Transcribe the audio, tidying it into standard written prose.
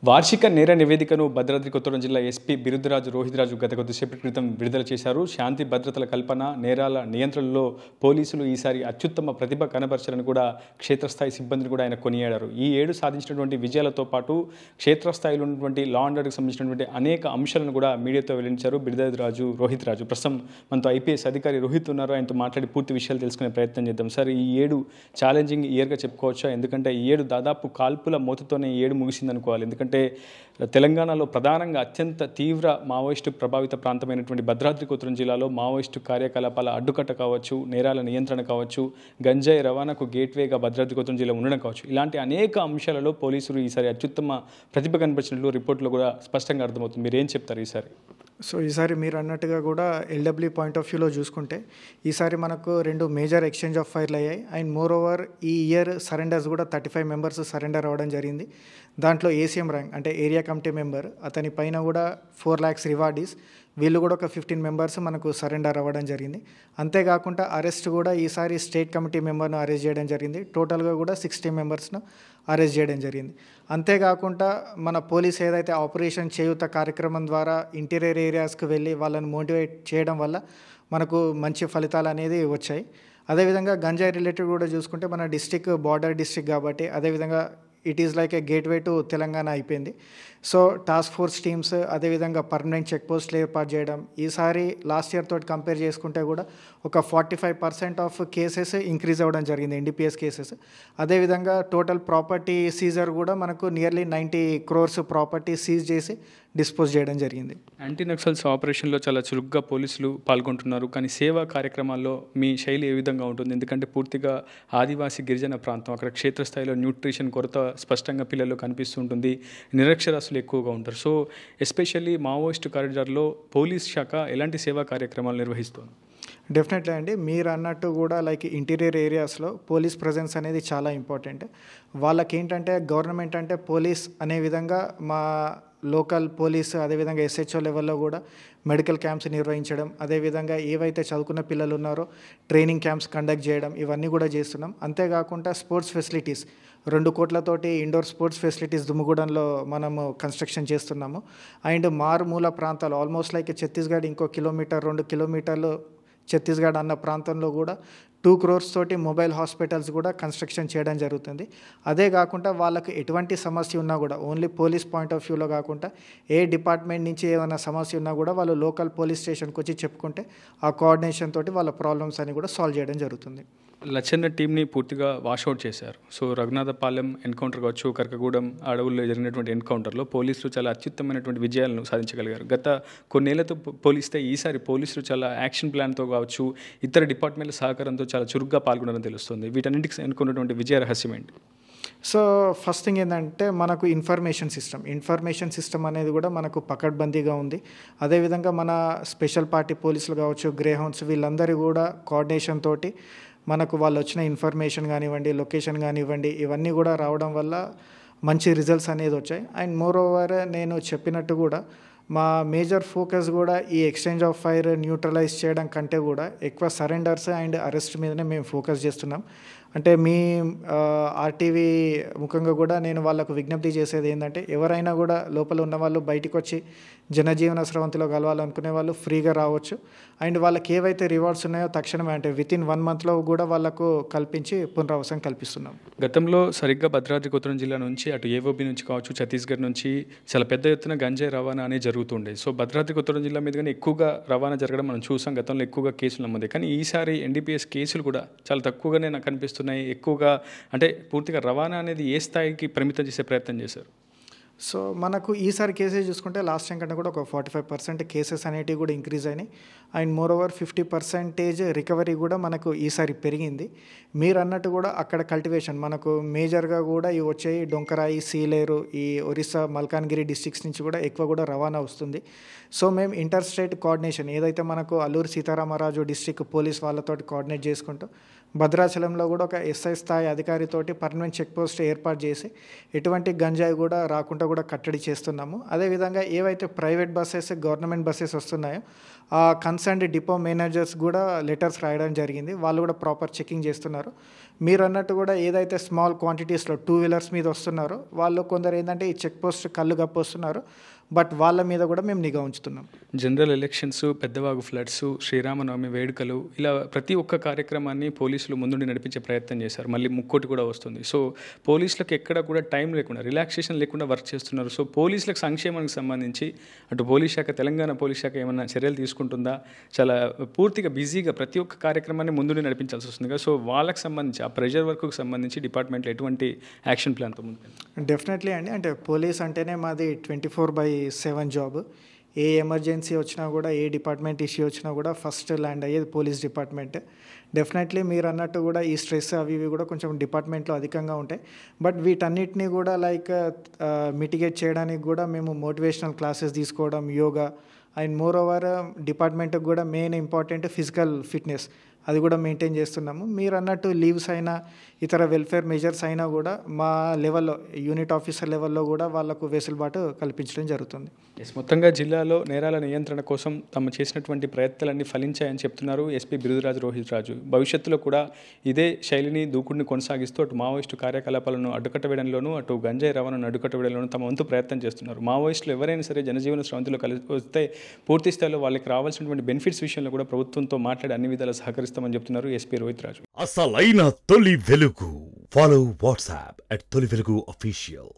వార్షిక నేర నివేదికను భద్రాద్రి కొత్తగూడెం జిల్లా ఎస్పీ బిరుదురాజు రోహిత్రాజు గత కొద్దిసేపటి క్రితం విడుదల చేశారు. శాంతి భద్రతల కల్పన, నేరాల నియంత్రణలో పోలీసులు ఈసారి అత్యుత్తమ ప్రతిభ కనబర్చారని కూడా క్షేత్రస్థాయి సిబ్బందిని కూడా ఆయన కొనియాడారు. ఈ ఏడు సాధించినటువంటి విజయాలతో పాటు క్షేత్రస్థాయిలో ఉన్నటువంటి లా అండ్ ఆర్డర్కి సంబంధించినటువంటి అనేక అంశాలను కూడా మీడియాతో వెల్లడించారు బిరుదురాజు రోహిత్రాజు. ప్రస్తుతం మనతో ఐపీఎస్ అధికారి రోహిత్ ఉన్నారు. ఆయనతో మాట్లాడి పూర్తి విషయాలు తెలుసుకునే ప్రయత్నం చేద్దాం. సార్, ఈ ఏడు ఛాలెంజింగ్ ఇయర్గా చెప్పుకోవచ్చా? ఎందుకంటే ఈ ఏడు దాదాపు కాల్పుల మూతతోనే ఈ ఏడు ముగిసింది అనుకోవాలి. ఎందుకంటే తెలంగాణలో ప్రధానంగా అత్యంత తీవ్ర మావోయిస్టు ప్రభావిత ప్రాంతమైనటువంటి భద్రాద్రి కొత్తగూడెం జిల్లాలో మావోయిస్టు కార్యకలాపాల అడ్డుకట్ట కావచ్చు, నేరాల నియంత్రణ కావచ్చు, గంజాయి రవాణాకు గేట్వేగా భద్రాద్రి కొత్తగూడెం జిల్లా ఉండడం కావచ్చు, ఇలాంటి అనేక అంశాలలో పోలీసులు ఈసారి అత్యుత్తమ ప్రతిభ కనిపించినట్లు రిపోర్ట్లో కూడా స్పష్టంగా అర్థమవుతుంది. మీరు ఏం చెప్తారు ఈసారి? సో ఈసారి మీరు అన్నట్టుగా కూడా ఎల్డబ్ల్యూ పాయింట్ ఆఫ్ వ్యూలో చూసుకుంటే ఈసారి మనకు రెండు మేజర్ ఎక్స్చేంజ్ ఆఫ్ ఫైర్లు అయ్యాయి. అండ్ మోర్ ఓవర్ ఈ ఇయర్ సరెండర్స్ కూడా 35 మెంబర్స్ సరెండర్ అవ్వడం జరిగింది. దాంట్లో ఏసీఎం ర్యాంక్ అంటే ఏరియా కమిటీ మెంబర్, అతని పైన కూడా 4 lakhs రివార్డీస్, వీళ్ళు కూడా ఒక 15 మెంబర్స్ మనకు సరెండర్ అవ్వడం జరిగింది. అంతేకాకుండా అరెస్ట్ కూడా ఈసారి స్టేట్ కమిటీ మెంబర్ను అరెస్ట్ చేయడం జరిగింది. టోటల్గా కూడా 60 మెంబర్స్ను అరెస్ట్ చేయడం జరిగింది. అంతేకాకుండా మన పోలీస్ ఏదైతే ఆపరేషన్ చేయూత కార్యక్రమం ద్వారా ఇంటీరియర్ ఏరియాస్కి వెళ్ళి వాళ్ళని మోటివేట్ చేయడం వల్ల మనకు మంచి ఫలితాలు అనేది వచ్చాయి. అదేవిధంగా గంజాయి రిలేటెడ్ కూడా చూసుకుంటే మన డిస్టిక్ బార్డర్ డిస్టిక్ కాబట్టి అదేవిధంగా it is like A gateway to Telangana అయిపోయింది. సో టాస్క్ ఫోర్స్ టీమ్స్ అదేవిధంగా పర్మనెంట్ చెక్ పోస్టులు ఏర్పాటు చేయడం, ఈసారి లాస్ట్ ఇయర్ తోటి కంపేర్ చేసుకుంటే కూడా ఒక 45% ఆఫ్ కేసెస్ ఇంక్రీజ్ అవ్వడం జరిగింది, ఎన్డీపీఎస్ కేసెస్. అదేవిధంగా టోటల్ ప్రాపర్టీ సీజర్ కూడా మనకు నియర్లీ 90 crores ప్రాపర్టీ సీజ్ చేసి డిస్పోజ్ చేయడం జరిగింది. యాంటీ నక్సల్స్ ఆపరేషన్లో చాలా చురుగ్గా పోలీసులు పాల్గొంటున్నారు. కానీ సేవా కార్యక్రమాల్లో మీ శైలి ఏ విధంగా ఉంటుంది? ఎందుకంటే పూర్తిగా ఆదివాసీ గిరిజన ప్రాంతం, అక్కడ క్షేత్రస్థాయిలో న్యూట్రిషన్ కొరత స్పష్టంగా పిల్లల్లో కనిపిస్తుంటుంది, నిరక్షరాస్యులు ఎక్కువగా ఉంటారు. సో ఎస్పెషల్లీ మావోయిస్ట్ కారిడార్లో పోలీస్ శాఖ ఎలాంటి సేవా కార్యక్రమాలు నిర్వహిస్తుంది? డెఫినెట్లీ అండి, మీరు అన్నట్టు కూడా లైక్ ఇంటీరియర్ ఏరియాస్లో పోలీస్ ప్రజెన్స్ అనేది చాలా ఇంపార్టెంట్. వాళ్ళకి ఏంటంటే గవర్నమెంట్ అంటే పోలీస్ అనే విధంగా మా లోకల్ పోలీసు అదేవిధంగా ఎస్హెచ్ఓ లెవెల్లో కూడా మెడికల్ క్యాంప్స్ నిర్వహించడం, అదేవిధంగా ఏవైతే చదువుకున్న పిల్లలు ఉన్నారో ట్రైనింగ్ క్యాంప్స్ కండక్ట్ చేయడం, ఇవన్నీ కూడా చేస్తున్నాం. అంతేకాకుండా స్పోర్ట్స్ ఫెసిలిటీస్ 2 కోట్లతోటి ఇండోర్ స్పోర్ట్స్ ఫెసిలిటీస్ దుమ్ముగూడెంలో మనము కన్స్ట్రక్షన్ చేస్తున్నాము. అండ్ మారుమూల ప్రాంతాలు ఆల్మోస్ట్ లైక్ ఛత్తీస్గఢ్ ఇంకో 2 కిలోమీటర్లు ఛత్తీస్గఢ్ అన్న ప్రాంతంలో కూడా 2 crores తోటి మొబైల్ హాస్పిటల్స్ కూడా కన్స్ట్రక్షన్ చేయడం జరుగుతుంది. అదే కాకుండా వాళ్ళకు ఎటువంటి సమస్య ఉన్నా కూడా ఓన్లీ పోలీస్ పాయింట్ ఆఫ్ వ్యూలో కాకుండా ఏ డిపార్ట్మెంట్ నుంచి ఏమైనా సమస్య ఉన్నా కూడా వాళ్ళు లోకల్ పోలీస్ స్టేషన్కి వచ్చి చెప్పుకుంటే ఆ కోఆర్డినేషన్ తోటి వాళ్ళ ప్రాబ్లమ్స్ అని కూడా సాల్వ్ చేయడం జరుగుతుంది. లచ్చన్న టీంని పూర్తిగా వాషౌట్ చేశారు. సో రఘునాథపాలెం ఎన్కౌంటర్ కావచ్చు, కరకగూడెం అడవుల్లో జరిగినటువంటి ఎన్కౌంటర్లో పోలీసులు చాలా అత్యుత్తమైనటువంటి విజయాలను సాధించగలిగారు. గత కొన్నేళ్లతో పోలిస్తే ఈసారి పోలీసులు చాలా యాక్షన్ ప్లాన్తో కావచ్చు, ఇతర డిపార్ట్మెంట్ల సహకారంతో చాలా చురుగ్గా పాల్గొనడం తెలుస్తుంది. వీటన్నింటికి ఎన్నుకున్నటువంటి విజయ రహస్యం ఏంటి? సో ఫస్ట్ థింగ్ ఏంటంటే మనకు ఇన్ఫర్మేషన్ సిస్టమ్ అనేది కూడా మనకు పకడ్బందీగా ఉంది. అదేవిధంగా మన స్పెషల్ పార్టీ పోలీసులు కావచ్చు, గ్రే హౌండ్స్, వీళ్ళందరూ కూడా కోఆర్డినేషన్ తోటి మనకు వాళ్ళు వచ్చిన ఇన్ఫర్మేషన్ కానివ్వండి, లొకేషన్ కానివ్వండి, ఇవన్నీ కూడా రావడం వల్ల మంచి రిజల్ట్స్ అనేది వచ్చాయి. అండ్ మోర్ ఓవర్ నేను చెప్పినట్టు కూడా మా మేజర్ ఫోకస్ కూడా ఈ ఎక్స్చేంజ్ ఆఫ్ ఫైర్ న్యూట్రలైజ్ చేయడం కంటే కూడా ఎక్కువ సరెండర్స్ అండ్ అరెస్ట్ మీదనే మేము ఫోకస్ చేస్తున్నాం. అంటే మీ ఆర్టీవీ ముఖంగా కూడా నేను వాళ్ళకు విజ్ఞప్తి చేసేది ఏంటంటే ఎవరైనా కూడా లోపల ఉన్న వాళ్ళు బయటకు వచ్చి జనజీవన స్రవంతిలో కలవాలనుకునే వాళ్ళు ఫ్రీగా రావచ్చు. అండ్ వాళ్ళకి ఏవైతే రివార్డ్స్ ఉన్నాయో తక్షణమే అంటే వితిన్ 1 monthలో కూడా వాళ్ళకు కల్పించి పునరావాసం కల్పిస్తున్నాం. గతంలో సరిగ్గా భద్రాద్రి కొత్తగూడెం జిల్లా నుంచి అటు ఏఓబీ నుంచి కావచ్చు, ఛత్తీస్గఢ్ నుంచి చాలా పెద్ద ఎత్తున గంజాయి రవాణా అనేది జరుగుతుండే. సో భద్రాద్రి కొత్తగూడెం జిల్లా మీదుగానే ఎక్కువగా రవాణా జరగడం మనం చూసాం. గతంలో ఎక్కువగా కేసులు నమోదే, కానీ ఈసారి ఎన్డీపీఎస్ కేసులు కూడా చాలా తక్కువగానే నాకు కనిపిస్తున్నాయి. ఎక్కువగా అంటే పూర్తిగా రవాణా అనేది ఏ స్థాయికి పరిమితం చేసే ప్రయత్నం చేశారు? సో మనకు ఈసారి కేసెస్ చూసుకుంటే లాస్ట్ టైం కంటే కూడా ఒక 45% కేసెస్ అనేటివి కూడా ఇంక్రీజ్ అయినాయి. అండ్ మోర్ ఓవర్ 50% రికవరీ కూడా మనకు ఈసారి పెరిగింది. మీరు అన్నట్టు కూడా అక్కడ కల్టివేషన్ మనకు మేజర్గా కూడా ఇవి వచ్చాయి. డొంకరాయి, సీలేరు, ఈ ఒరిస్సా మల్కాన్గిరి డిస్ట్రిక్ట్స్ నుంచి కూడా ఎక్కువ కూడా రవాణా వస్తుంది. సో మేము ఇంటర్ స్టేట్ కోఆర్డినేషన్ ఏదైతే మనకు అల్లూరు సీతారామరాజు డిస్ట్రిక్ట్ పోలీస్ వాళ్ళతోటి కోఆర్డినేట్ చేసుకుంటూ భద్రాచలంలో కూడా ఒక ఎస్ఐ స్థాయి అధికారితోటి పర్మనెంట్ చెక్ పోస్ట్ ఏర్పాటు చేసి ఎటువంటి గంజాయి కూడా రాకుండా కూడా కట్టడి చేస్తున్నాము. అదేవిధంగా ఏవైతే ప్రైవేట్ బస్సెస్, గవర్నమెంట్ బస్సెస్ వస్తున్నాయో ఆ కన్సర్న్డ్ డిపో మేనేజర్స్ కూడా లెటర్స్ రాయడం జరిగింది. వాళ్ళు కూడా ప్రాపర్ చెకింగ్ చేస్తున్నారు. మీరు అన్నట్టు కూడా ఏదైతే స్మాల్ క్వాంటిటీస్లో 2 వీలర్స్ మీద వస్తున్నారో వాళ్ళు కొందరు ఏంటంటే ఈ చెక్ పోస్ట్ కళ్ళు కప్పి వస్తున్నారు. బట్ వాళ్ళ మీద కూడా మేము నిఘా ఉంచుతున్నాం. General elections, Peddavagu floods, Sri Rama Navami వేడుకలు, ఇలా ప్రతి ఒక్క కార్యక్రమాన్ని పోలీసులు ముందుండి నడిపించే ప్రయత్నం చేశారు. మళ్ళీ ముక్కోటి కూడా వస్తుంది. సో పోలీసులకు ఎక్కడ కూడా టైం లేకుండా, రిలాక్సేషన్ లేకుండా వర్క్ చేస్తున్నారు. సో పోలీసులకు సంక్షేమానికి సంబంధించి అటు పోలీస్ శాఖ, తెలంగాణ పోలీస్ శాఖ ఏమైనా చర్యలు తీసుకుంటుందా? చాలా పూర్తిగా బిజీగా ప్రతి ఒక్క కార్యక్రమాన్ని ముందుండి నడిపించాల్సి వస్తుంది కదా. సో వాళ్ళకి సంబంధించి, ఆ ప్రెజర్ వర్క్కి సంబంధించి డిపార్ట్మెంట్లో ఎటువంటి యాక్షన్ ప్లాన్తో ముందు? డెఫినెట్లీ అండి. అంటే పోలీస్ అంటేనే మాది 24/7 జాబ్. ఏ ఎమర్జెన్సీ వచ్చినా కూడా, ఏ డిపార్ట్మెంట్ ఇష్యూ వచ్చినా కూడా ఫస్ట్ ల్యాండ్ అయ్యేది పోలీస్ డిపార్ట్మెంట్. డెఫినెట్లీ మీరు అన్నట్టు కూడా ఈ స్ట్రెస్ అవి ఇవి కూడా కొంచెం డిపార్ట్మెంట్లో అధికంగా ఉంటాయి. బట్ వీటన్నిటిని కూడా మిటిగేట్ చేయడానికి కూడా మేము మోటివేషనల్ క్లాసెస్ తీసుకోవడం, యోగా, అండ్ మోర్ ఓవర్ డిపార్ట్మెంట్కి కూడా మెయిన్ ఇంపార్టెంట్ ఫిజికల్ ఫిట్నెస్, అది కూడా మెయింటైన్ చేస్తున్నాము. మీరు అన్నట్టు లీవ్స్ అయినా ఇతర వెల్ఫేర్ మెజర్స్ అయినా కూడా మా లెవెల్లో, యూనిట్ ఆఫీసర్ లెవెల్లో కూడా వాళ్ళకు వెసులుబాటు కల్పించడం జరుగుతుంది. మొత్తంగా జిల్లాలో నేరాల నియంత్రణ కోసం తమ చేసినటువంటి ప్రయత్నాలన్నీ ఫలించాయని చెప్తున్నారు ఎస్పీ బిరుదురాజు రోహిత్ రాజు. భవిష్యత్తులో కూడా ఇదే శైలిని, దూకుడిని కొనసాగిస్తూ అటు మావోయిస్టు కార్యకలాపాలను అడ్డుకట్టవేయడంలోనూ, అటు గంజాయి రవాణాను అడ్డుకట్టవేయడంలోనూ తమ వంతు ప్రయత్నం చేస్తున్నారు. మావోయిస్టులు ఎవరైనా సరే జనజీవన స్రవంతిలో కలిసి వస్తే పూర్తి స్థాయిలో వాళ్ళకి రావాల్సినటువంటి బెనిఫిట్స్ విషయంలో కూడా ప్రభుత్వంతో మాట్లాడి అన్ని విధాలు సహకరిస్తామని చెప్తున్నారు ఎస్పీ రోహిత్ రాజు. అసలైన తొలి వెలుగు. ఫాలో వాట్సాప్ @తొలి వెలుగు అఫీషియల్.